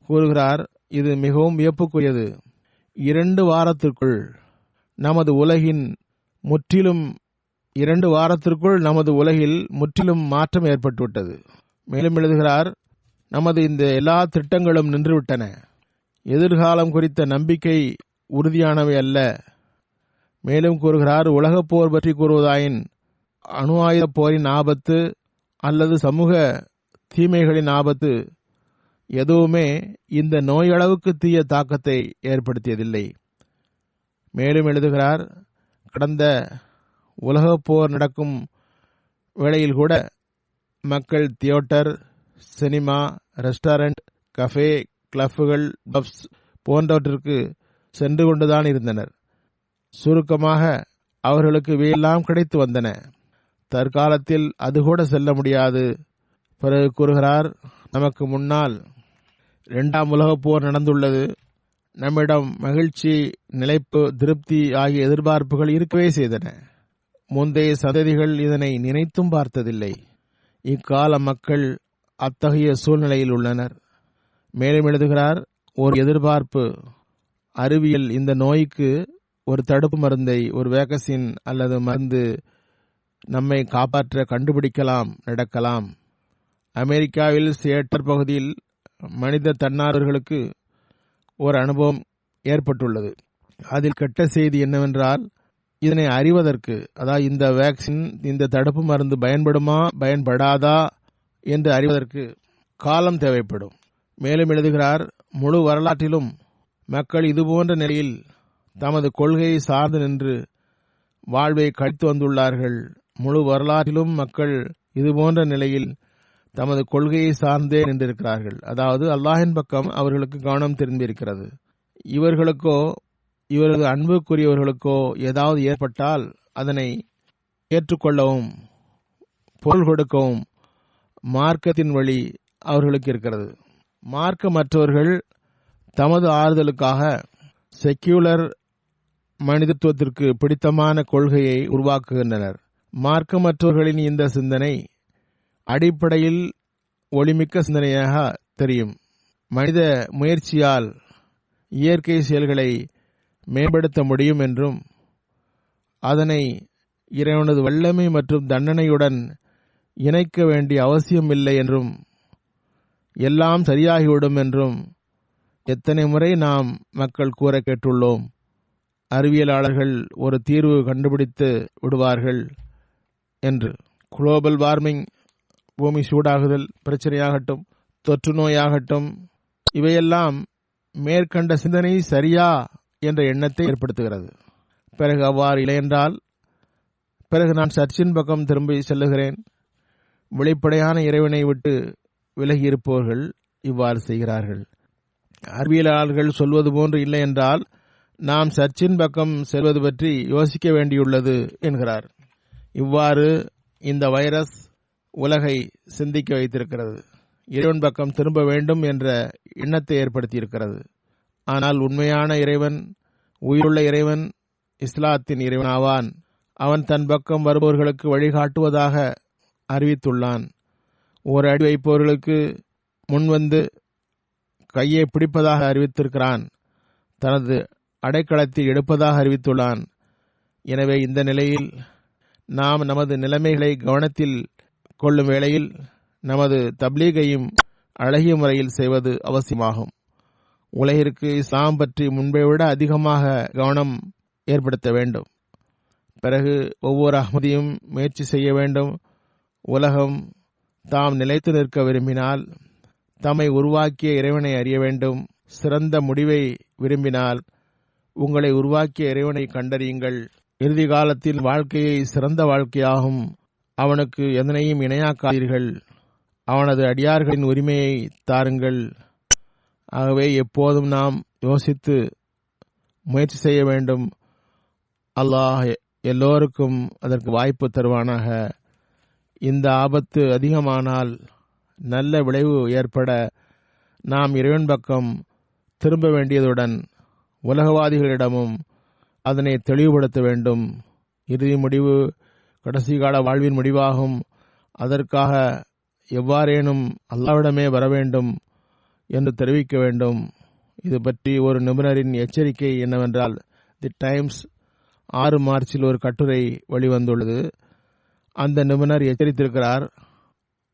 கூறுகிறார், இது மிகவும் வியப்புக்குரியது. 2 வாரத்திற்குள் நமது உலகில் முற்றிலும் மாற்றம் ஏற்பட்டுவிட்டது. மேலும் எழுதுகிறார், நமது இந்த எல்லா திட்டங்களும் நின்றுவிட்டன. எதிர்காலம் குறித்த நம்பிக்கை உறுதியானவை அல்ல. மேலும் கூறுகிறார், உலகப் போர் பற்றி கூறுவதாயின் அணு ஆயுத போரின் ஆபத்து அல்லது சமூக தீமைகளின் ஆபத்து எதுவுமே இந்த நோயளவுக்கு தீய தாக்கத்தை ஏற்படுத்தியதில்லை. மேலும் எழுதுகிறார், கடந்த உலகப் போர் நடக்கும் வேளையில் கூட மக்கள் தியேட்டர், சினிமா, ரெஸ்டாரண்ட், கஃபே, கிளப்புகள், பப்ஸ் போன்றவற்றிற்கு சென்று கொண்டுதான் இருந்தனர். சுருக்கமாக அவர்களுக்கு இவையெல்லாம் கிடைத்து வந்தன. தற்காலத்தில் அது கூட செல்ல முடியாது. பிறகு கூறுகிறார், நமக்கு முன்னால் 2ஆம் உலகப் போர் நடந்துள்ளது. நம்மிடம் மகிழ்ச்சி, நிலைப்பு, திருப்தி ஆகிய எதிர்பார்ப்புகள் இருக்கவே செய்தன. முந்தைய சந்ததிகள் இதனை நினைத்தும் பார்த்ததில்லை. இக்கால மக்கள் அத்தகைய சூழ்நிலையில் உள்ளனர். மேலும் எழுதுகிறார், ஒரு எதிர்பார்ப்பு, அறிவியல் இந்த நோய்க்கு ஒரு தடுப்பு மருந்தை, ஒரு வேக்சின் அல்லது மருந்து நம்மை காப்பாற்ற கண்டுபிடிக்கலாம், நடக்கலாம். அமெரிக்காவில் சியேட்டர் பகுதியில் மனித தன்னார்வர்களுக்கு ஒரு அனுபவம் ஏற்பட்டுள்ளது. அதில் கெட்ட செய்தி என்னவென்றால், இதனை அறிவதற்கு, அதாவது இந்த வேக்சின், இந்த தடுப்பு மருந்து பயன்படுமா பயன்படாதா என்று அறிவதற்கு காலம் தேவைப்படும். மேலும் எழுதுகிறார், முழு வரலாற்றிலும் மக்கள் இதுபோன்ற நிலையில் தமது கொள்கையை சார்ந்து நின்று வாழ்வை கழித்து வந்துள்ளார்கள். முழு வரலாற்றிலும் மக்கள் இதுபோன்ற நிலையில் தமது கொள்கையை சார்ந்தே நின்றிருக்கிறார்கள். அதாவது அல்லாஹின் பக்கம் அவர்களுக்கு கவனம் திரும்பியிருக்கிறது. இவர்களுக்கோ இவரது அன்புக்குரியவர்களுக்கோ ஏதாவது ஏற்பட்டால் அதனை ஏற்றுக்கொள்ளவும் பொருள் கொடுக்கவும் மார்க்கத்தின் வழி அவர்களுக்கு இருக்கிறது. மார்க்கமற்றவர்கள் தமது ஆறுதலுக்காக செக்யூலர் மனிதத்துவத்திற்கு பிடித்தமான கொள்கையை உருவாக்குகின்றனர். மார்க்கமற்றவர்களின் இந்த சிந்தனை அடிப்படையில் ஒளிமிக்க சிந்தனையாக தெரியும். மனித முயற்சியால் இயற்கை செயல்களை மேம்படுத்த முடியும் என்றும், அதனை இறைவனது வல்லமை மற்றும் தண்டனையுடன் இணைக்க வேண்டிய அவசியமில்லை என்றும், எல்லாம் சரியாகிவிடும் என்றும் எத்தனை முறை நாம் மக்கள் கூற கேட்டுள்ளோம். அறிவியலாளர்கள் ஒரு தீர்வு கண்டுபிடித்து விடுவார்கள் என்று. குளோபல் வார்மிங், பூமி சூடாகுதல் பிரச்சனையாகட்டும், தொற்று நோயாகட்டும், இவையெல்லாம் மேற்கண்ட சிந்தனை சரியா என்ற எண்ணத்தை ஏற்படுத்துகிறது. பிறகு அவ்வாறு இல்லையென்றால் பிறகு நான் சர்ச்சின் பக்கம் திரும்பி செல்லுகிறேன். வெளிப்படையான இறைவனை விட்டு விலகி இருப்பவர்கள் இவ்வாறு செய்கிறார்கள். அறிவியலாளர்கள் சொல்வது போன்று இல்லை என்றால் நாம் சர்ச்சின் பக்கம் செல்வது பற்றி யோசிக்க வேண்டியுள்ளது என்கிறார். இவ்வாறு இந்த வைரஸ் உலகை சிந்திக்க வைத்திருக்கிறது. இறைவன் பக்கம் திரும்ப வேண்டும் என்ற எண்ணத்தை ஏற்படுத்தியிருக்கிறது. ஆனால் உண்மையான இறைவன், உயிருள்ள இறைவன் இஸ்லாத்தின் இறைவன் ஆவான். அவன் தன் பக்கம் வருபவர்களுக்கு வழிகாட்டுவதாக அறிவித்துள்ளான். ஒரு அடி வைப்பவர்களுக்கு முன்வந்து கையை பிடிப்பதாக அறிவித்திருக்கிறான். தனது அடைக்கலத்தை எடுப்பதாக அறிவித்துள்ளான். எனவே இந்த நிலையில் நாம் நமது நிலைமைகளை கவனத்தில் கொள்ளும் வேளையில் நமது தப்லீகையும் அழகிய முறையில் செய்வது அவசியமாகும். உலகிற்கு இஸ்லாம் பற்றி முன்பை விட அதிகமாக கவனம் ஏற்படுத்த வேண்டும். பிறகு ஒவ்வொரு அஹ்மதியும் முயற்சி செய்ய வேண்டும். உலகம் தாம் நிலைத்து நிற்க விரும்பினால் தம்மை உருவாக்கிய இறைவனை அறிய வேண்டும். சிறந்த முடிவை விரும்பினால் உங்களை உருவாக்கிய இறைவனை கண்டறியுங்கள். இறுதி காலத்தில் வாழ்க்கையை சிறந்த வாழ்க்கையாகும். அவனுக்கு எதனையும் இணையாக்காதீர்கள். அவனது அடியார்களின் உரிமையை தாருங்கள். ஆகவே எப்போதும் நாம் யோசித்து முயற்சி செய்ய வேண்டும். அல்லாஹ் எல்லோருக்கும் அதற்கு வாய்ப்பு தருவானாக. இந்த ஆபத்து அதிகமானால் நல்ல விளைவு ஏற்பட நாம் இறைவன் பக்கம் திரும்ப வேண்டியதுடன் உலகவாதிகளிடமும் அதனை தெளிவுபடுத்த வேண்டும். இறுதி முடிவு கடைசி கால வாழ்வின் முடிவாகும். அதற்காக எவ்வாறேனும் அல்லாஹ்விடமே வர வேண்டும் என்று தெரிவிக்க வேண்டும். இது பற்றி ஒரு நிபுணரின் எச்சரிக்கை என்னவென்றால், தி டைம்ஸ் 6 மார்ச்சில் ஒரு கட்டுரை வெளிவந்துள்ளது. அந்த நிபுணர் எச்சரித்திருக்கிறார்,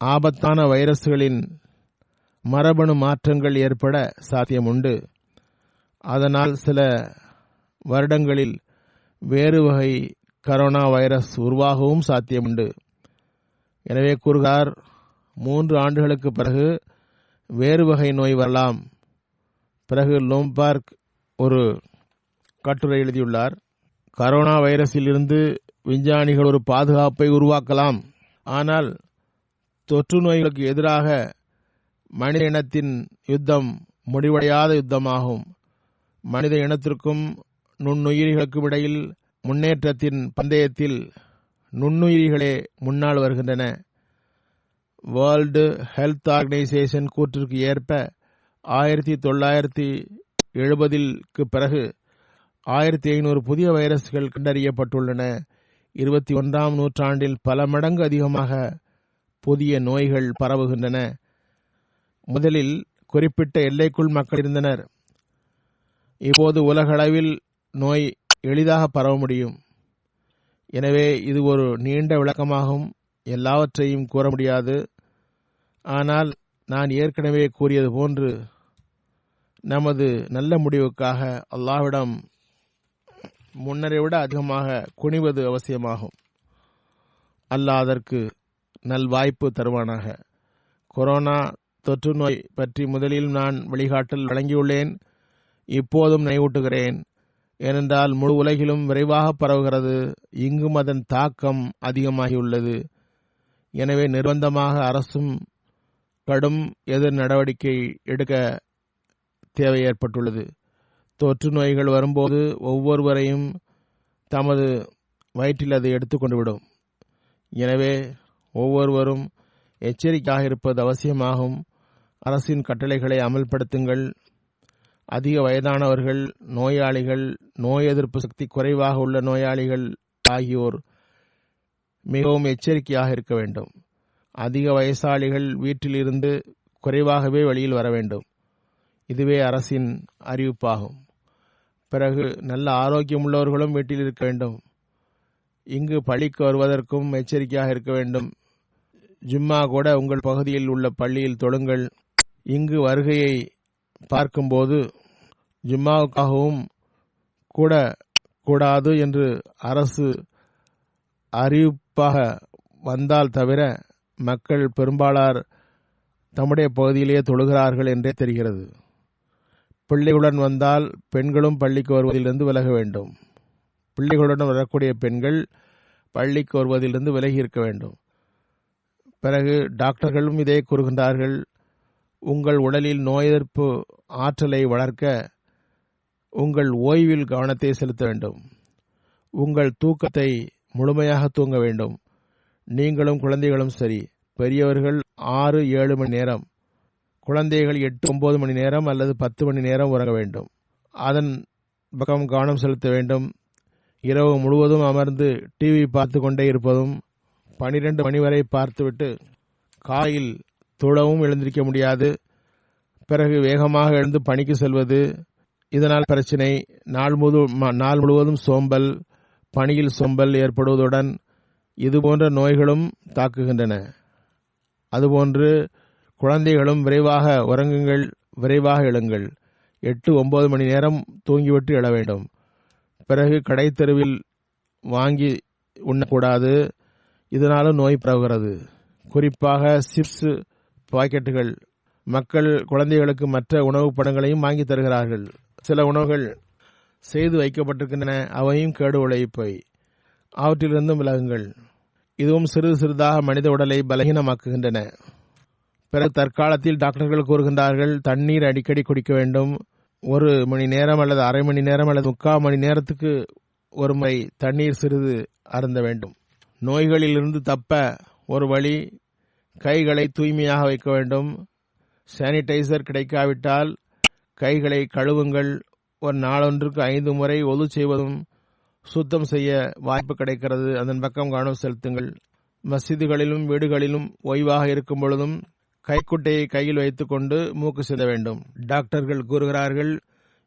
ஆபத்தான வைரஸ்களின் மரபணு மாற்றங்கள் ஏற்பட சாத்தியமுண்டு. அதனால் சில வருடங்களில் வேறு வகை கரோனா வைரஸ் உருவாகவும் சாத்தியமுண்டு. எனவே கூறுகிறார், 3 ஆண்டுகளுக்கு பிறகு வேறு வகை நோய் வரலாம். பிறகு லோம்பார்க் ஒரு கட்டுரை எழுதியுள்ளார். கரோனா வைரஸில் இருந்து விஞ்ஞானிகள் ஒரு பாதுகாப்பை உருவாக்கலாம். ஆனால் தொற்று நோய்களுக்கு எதிராக மனித இனத்தின் யுத்தம் முடிவடையாத யுத்தமாகும். மனித இனத்திற்கும் நுண்ணுயிரிகளுக்கும் இடையில் முன்னேற்றத்தின் பந்தயத்தில் நுண்ணுயிரிகளே முன்னால் வருகின்றன. வேர்ல்டு ஹெல்த் ஆர்கனைசேஷன் கூற்றிற்கு ஏற்ப 1970 பிறகு 1500 புதிய வைரஸ்கள் கண்டறியப்பட்டுள்ளன. 21ஆம் நூற்றாண்டில் பல மடங்கு அதிகமாக புதிய நோய்கள் பரவுகின்றன. முதலில் குறிப்பிட்ட எல்லைக்குள் மக்கள் இருந்தனர். இப்போது உலகளவில் நோய் எளிதாக பரவ முடியும். எனவே இது ஒரு நீண்ட விளக்கமாகும். எல்லாவற்றையும் கூற முடியாது. ஆனால் நான் ஏற்கனவே கூறியது போன்று நமது நல்ல முடிவுக்காக அல்லாஹ்விடம் முன்னரை விட அதிகமாக குனிவது அவசியமாகும். அல்லாஹ் அதற்கு நல்வாய்ப்பு தருவானாக. கொரோனா தொற்று நோய் பற்றி முதலில் நான் வழிகாட்டல் வழங்கியுள்ளேன். இப்போதும் நினைவூட்டுகிறேன். ஏனென்றால் முழு உலகிலும் விரைவாக பரவுகிறது. இங்கும் அதன் தாக்கம் அதிகமாகியுள்ளது. எனவே நிர்பந்தமாக அரசும் கடும் எதிர் நடவடிக்கை எடுக்க தேவை ஏற்பட்டுள்ளது. தொற்று நோய்கள் வரும்போது ஒவ்வொருவரையும் தமது வயிற்றில் அதை எடுத்துக்கொண்டுவிடும். எனவே ஒவ்வொருவரும் எச்சரிக்கையாக இருப்பது அவசியமாகும். அரசின் கட்டளைகளை அமல்படுத்துங்கள். அதிக வயதானவர்கள், நோயாளிகள், நோய் எதிர்ப்பு சக்தி குறைவாக உள்ள நோயாளிகள் ஆகியோர் மிகவும் எச்சரிக்கையாக இருக்க வேண்டும். அதிக வயசாளிகள் வீட்டில் இருந்து குறைவாகவே வெளியில் வர வேண்டும். இதுவே அரசின் அறிவிப்பாகும். பிறகு நல்ல ஆரோக்கியமுள்ளவர்களும் வீட்டில் இருக்க வேண்டும். இங்கு பள்ளிக்கு வருவதற்கும் எச்சரிக்கையாக இருக்க வேண்டும். ஜும்மா கூட உங்கள் பகுதியில் உள்ள பள்ளியில் தொழுங்கள். இங்கு வருகையை பார்க்கும்போது ஜும்மாவுக்காகவும் கூட கூடாது என்று அரசு அறிவிப்பாக வந்தால் தவிர மக்கள் பெரும்பாலார் தம்முடைய பகுதியிலேயே தொழுகிறார்கள் என்றே தெரிகிறது. பிள்ளைகளுடன் வந்தால் பெண்களும் பள்ளிக்கு வருவதிலிருந்து விலக வேண்டும். பிள்ளைகளுடன் வரக்கூடிய பெண்கள் பள்ளிக்கு வருவதிலிருந்து விலகி இருக்க வேண்டும். பிறகு டாக்டர்களும் இதே கூறுகின்றார்கள். உங்கள் உடலில் நோய் எதிர்ப்பு ஆற்றலை வளர்க்க உங்கள் ஓய்வில் கவனத்தை செலுத்த வேண்டும். உங்கள் தூக்கத்தை முழுமையாக தூங்க வேண்டும். நீங்களும் குழந்தைகளும் சரி. பெரியவர்கள் 6-7 மணி நேரம், குழந்தைகள் 8-9 மணி நேரம் அல்லது 10 மணி நேரம் உறங்க வேண்டும். அதன் பக்கம் கவனம் செலுத்த வேண்டும். இரவு முழுவதும் அமர்ந்து டிவி பார்த்து கொண்டே இருப்பதும் 12 மணி வரை பார்த்துவிட்டு காலையில் தொழவும் எழுந்திருக்க முடியாது. பிறகு வேகமாக எழுந்து பணிக்கு செல்வது, இதனால் பிரச்சினை. நாள் முழுவதும் சோம்பல், பணியில் சோம்பல் ஏற்படுவதுடன் இதுபோன்ற நோய்களும் தாக்குகின்றன. அதுபோன்று குழந்தைகளும் விரைவாக உறங்குங்கள், விரைவாக எழுங்கள். 8-9 மணி நேரம் தூங்கிவிட்டு எழ வேண்டும். பிறகு கடைத்தெருவில் வாங்கி உண்ணக்கூடாது. இதனாலும் நோய் பரவுகிறது. குறிப்பாக சிப்ஸ் பாக்கெட்டுகள். மக்கள் குழந்தைகளுக்கு மற்ற உணவுப் பண்டங்களையும் வாங்கி தருகிறார்கள். சில உணவுகள் செய்து வைக்கப்பட்டிருக்கின்றன. அவையும் கேடு விளைவிப்பவை. அவற்றிலிருந்தும் விலகுங்கள். இதுவும் சிறிது சிறிதாக மனித உடலை பலகீனமாக்குகின்றன. பிறகு தற்காலத்தில் டாக்டர்கள் கூறுகின்றார்கள், தண்ணீர் அடிக்கடி குடிக்க வேண்டும். 1 மணி நேரம் அல்லது அரை மணி நேரம் அல்லது 3/4 மணி நேரத்துக்கு ஒரு முறை தண்ணீர் சிறிது அருந்த வேண்டும். நோய்களிலிருந்து தப்ப ஒரு வழி, கைகளை தூய்மையாக வைக்க வேண்டும். சானிடைசர் கிடைக்காவிட்டால் கைகளை கழுவுங்கள். ஒரு நாளொன்றுக்கு 5 முறை ஒது செய்வதும் சுத்தம் செய்ய வாய்ப்பு கிடைக்கிறது. அதன் பக்கம் கவனம் செலுத்துங்கள். மஸ்ஜிதுகளிலும் வீடுகளிலும் ஓய்வாக இருக்கும் பொழுதும் கைக்குட்டையை கையில் வைத்துக் கொண்டு மூக்கு சிந்த வேண்டும். டாக்டர்கள் கூறுகிறார்கள்,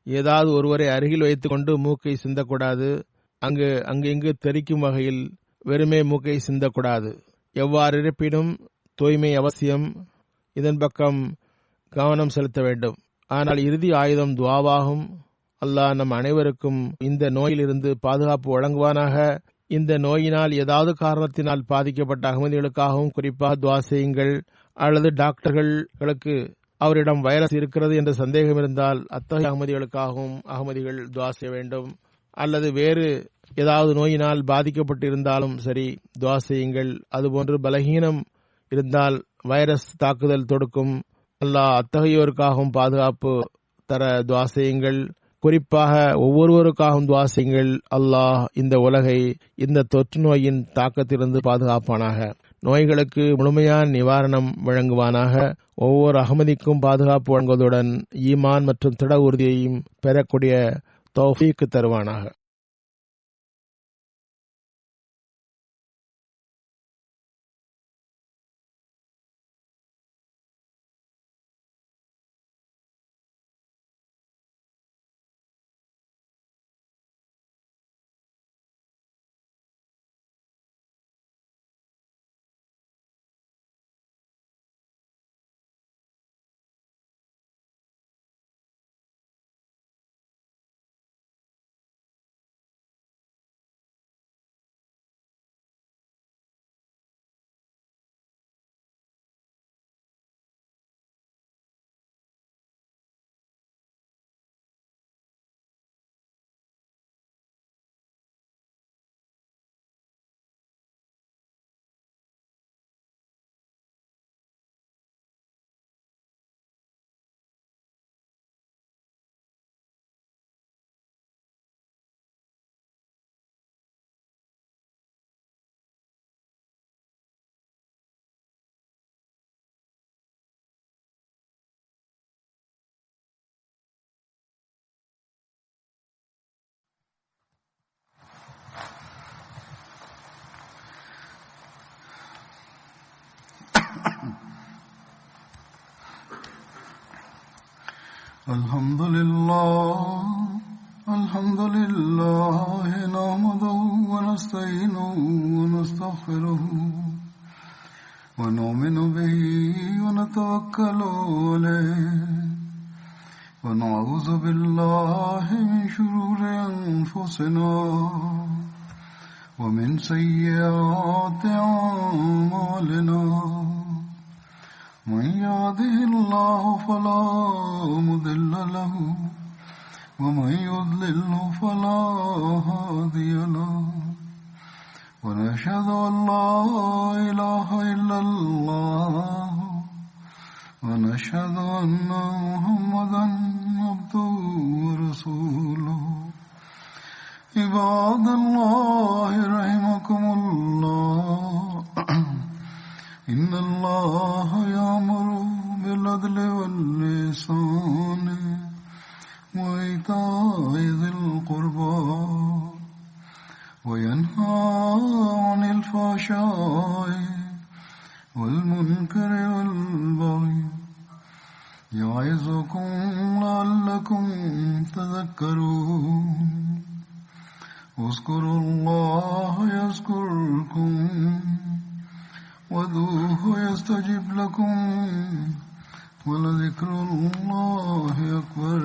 ஏதாவது ஒருவரை அருகில் வைத்துக் கொண்டு மூக்கை சிந்தக்கூடாது. அங்கு தெரிக்கும் வகையில் வெறுமே மூக்கை சிந்தக்கூடாது. எவ்வாறு இருப்பினும் தூய்மை அவசியம். இதன் பக்கம் கவனம் செலுத்த வேண்டும். ஆனால் இறுதி ஆயுதம் துஆவாகும். அல்லாஹ் நம் அனைவருக்கும் இந்த நோயிலிருந்து பாதுகாப்பு வழங்குவானாக. இந்த நோயினால் ஏதாவது காரணத்தினால் பாதிக்கப்பட்ட அகமதிகளுக்காகவும் குறிப்பாக துஆ செய்யுங்கள். அல்லது டாக்டர்களுக்கு அவரிடம் வைரஸ் இருக்கிறது என்ற சந்தேகம் இருந்தால் அத்தகைய அகமதிகளுக்காகவும் அகமதிகள் துஆ செய்ய வேண்டும். அல்லது வேறு ஏதாவது நோயினால் பாதிக்கப்பட்டு இருந்தாலும் சரி துஆ செய்யுங்கள். அதுபோன்று பலகீனம் இருந்தால் வைரஸ் தாக்குதல் தொடுக்கும். அல்லாஹ் அத்தகையோருக்காகவும் பாதுகாப்பு தர துஆ செய்யுங்கள். குறிப்பாக ஒவ்வொருவருக்காகவும் துஆ செய்யுங்கள். அல்லாஹ் இந்த உலகை இந்த தொற்று நோயின் தாக்கத்திலிருந்து பாதுகாப்பானாக. நோய்களுக்கு முழுமையான நிவாரணம் வழங்குவானாக. ஒவ்வொரு அகமதிக்கும் பாதுகாப்பு வழங்குவதுடன் ஈமான் மற்றும் திட உறுதியையும் பெறக்கூடிய தௌஃபீக் தருவானாக.
الحمد لله نحمده ونستعينه ونستغفره ونؤمن به ونتوكل عليه ونعوذ بالله من شرور أنفسنا ومن سيئات أعمالنا من يهده الله فلا مضل له ومن يضلل فلا هادي له ونشهد أن لا إله إلا الله ونشهد أن محمدا عبده ورسوله عباد الله رحمكم الله إن الله يأمر بالعدل والإحسان وإيتاء ذي القربى وينهى عن الفحشاء والمنكر والبغي يعظكم لعلكم تذكرون اذكروا الله يذكركم وادعوه يستجب لكم ولذكر الله أكبر.